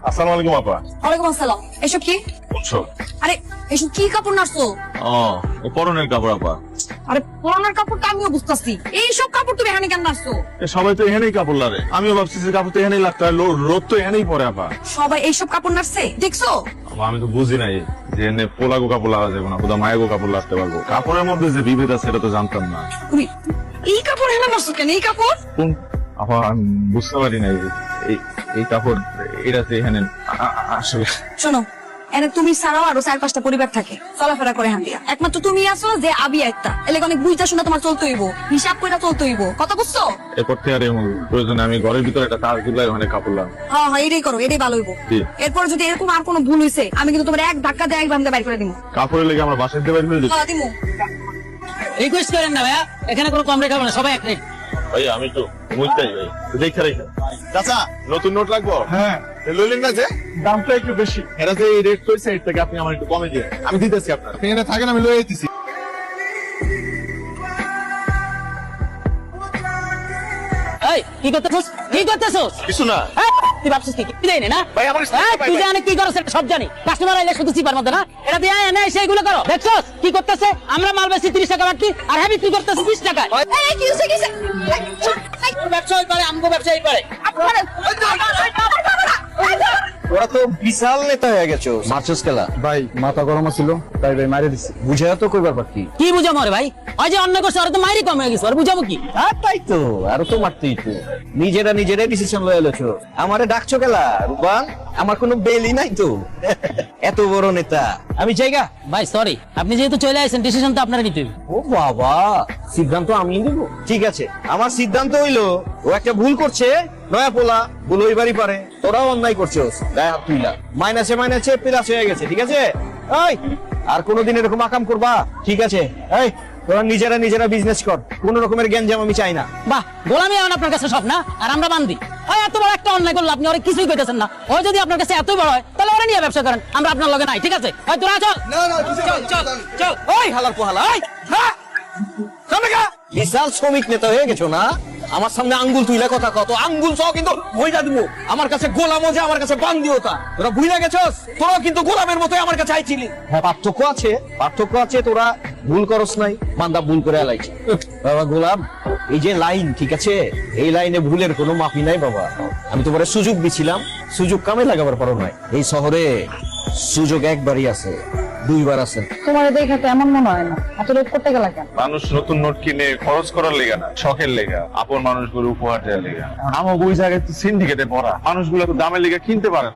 আসসালামু আলাইকুম আপা। ওয়ালাইকুম আসসালাম। এসব কি? বুঝছো? আরে এসব কি কাপড় নাড়ছো? ও পরনের কাপড় আপা। আরে পুরানোর কাপড় তো আমিও বুঝতেছি, এইসব কাপড় তুমি এখানে কেন নাড়ছো? সবাই তো এখানেই কাপড় লারে, আমিও ভাবছি যে কাপড় তো এখানেই লাগতো, আর রোদ তো এখানেই পরে আপা। সবাই এইসব কাপড় নাড়ছে দেখছো? আপা, আমি তো বুঝি নাই যে এনে পোলাগো কাপড় লাগা যাবে না, কোথাও মায়াগো কাপড় লাগতে পারবো। কাপড়ের মধ্যে যে বিভেদ আছে সেটা তো জানতাম না। তুমি এই কাপড় এখানে নাড়ছো কেন? এই কাপড় কোন আপা? আমি বুঝতে পারি নাই এই কাপড় এটা তো এখানে আসলে। শোনো, এনে তুমি ছাড়াও আরো 4-5টা পরিবার থাকে, চলাফেরা করে হান্দিয়া। একমাত্র তুমি আছো যে আবি একটা, এলে অনেক বুঝতে শুনে তোমার চলতে হইব, হিসাব করে চলতে হইব। কথা বুঝছো? এরপর থেকে আর প্রয়োজনে আমি ঘরের ভিতরে একটা তার দিলাই ওখানে কাপড় লাগাম। হ্যাঁ হ্যাঁ, এটাই করো, এটাই ভালো হইব। জি। এরপর যদি এরকম আর কোনো ভুল হইছে, আমি কিন্তু তোমার এক ধাক্কা দিয়ে একবার বাইর করে দিব। কাপড়ের লেগে আমার বাসায় দিয়ে বাইরে করে দিচ্ছি। হ্যাঁ দিমু। রিকোয়েস্ট করেন না ভাইয়া, এখানে কোনো কম রেখা হবে না, সবাই এক রেট। ভাই আমি তো বুঝতেই ভাই, দেখে রেখে। চাচা নতুন নোট লাগবো? হ্যাঁ, লইলেন না যে? দামটা একটু বেশি। এরা যে এই রেট করছে এর থেকে আপনি আমার একটু কমে দিয়ে, আমি দিতেছি আপনার। আপনি এখানে থাকেন, আমি লয়ে যেতেছি। এই কি করতেছস? কি করতেছস? কিছু না। এই, তুই ভাবছিস কি কি দেয় না? ভাই, আমার সাথে এই, ভাই, তুই ভাই। জানি কি করছ সেটা সব জানি। কাস্টমার আইলে শুধু চিপার মধ্যে না, এটা দিয়ে এনে এসে এগুলো করো। দেখছস কি করতেছে? আমরা মাল বেশি 30 টাকা বাড়তি, আর হেভি কি করতেছে 20 টাকা। এই কি হইছে কি হইছে? ব্যবসা হই পারে, আমগো ব্যবসা হই পারে। ওরা তো বিশাল নেতা হয়ে গেছো। মারছস খেলা ভাই মাথা গরম ছিল, তাই ভাই মারি দিছি। বুঝা তো কইবার পারতি। কি বুঝামো রে ভাই? ওই যে অন্য করছে, ওরা তো মাইরি কম হয়ে গেছে, আর বুঝাবো কি? তাই তো, আরো তো মারতেই তো। নিজেরাই ডিসিশন লয়ে এলেছো। আমারে ডাকছো খেলা রূপান, আমার কোনো বেলই নাই তো। এত বড় নেতা আমি জায়গা। ভাই সরি, আপনি যেহেতু চলে আসেন, ডিসিশন তো আপনারা নিতে হবে। ও বাবা, সিদ্ধান্ত আমি নিব। ঠিক আছে, আমার সিদ্ধান্ত হইলো ও একটা ভুল করছে, নয়া পোলা ভুল হইবারই পারে। তোরাও অন্যায় করছিস, গায়ে হাত তুইলা। মাইনাসে প্লাস হয়ে গেছে, ঠিক আছে? এই আর কোনোদিন এরকম আকাম করবা? ঠিক আছে, এই তোরা নিজেরা বিজনেস কর, কোন রকমের গ্যাঞ্জাম আমি চাই না। বাহ, গোলামি এখন আপনার কাছে সব না, আর আমরা বান্দি। ওই এত বড় একটা অন্যায় করলো, আপনি ওরা কিছুই কইতেছেন না। ওই যদি আপনার কাছে এতই বড় হয়, তাহলে ওরা নিয়ে ব্যবসা করেন, আমরা আপনার লগে নাই। ঠিক আছে, ওই তোরা চল। চল ওই হালার পোহালা, ওই হ্যাঁ, সামনে গা। বিশাল শ্রমিক নেতা হয়ে গেছো না? আমার সামনে আঙ্গুল তুইলা কথা কত, আঙ্গুল সহ কিন্তু ভইলা দিব। আমার কাছে গোলামও যে আমার কাছে বান্দিও তা। তোরা ভুইলা গেছস, তোরা কিন্তু গোলামের মতোই আমার কাছে আইছিলি। হ্যাঁ, পার্থক্য আছে। তোরা ভুল করস নাই, বান্দা ভুল করে আলাইছে। বাবা গোলাম, এই যে লাইন, ঠিক আছে, এই লাইনে ভুলের কোনো মাপি নাই বাবা। আমি তোমার সুযোগ দিছিলাম, সুযোগ কামে লাগাবার পারো নাই। এই শহরে সুযোগ একবারই আছে, দুইবার আছে। তোমার দেখে তো এমন মনে হয় না, এত রেট করতে গেলা কেন? মানুষ নতুন নোট কিনে খরচ করার লেগে না, শখের লেগা, আপন মানুষগুলো উপহার দেওয়ার লেগা। আমার ওই জায়গায় তো সিন্ডিকেটে পড়া মানুষগুলো তো দামের লেগে কিনতে পারে না।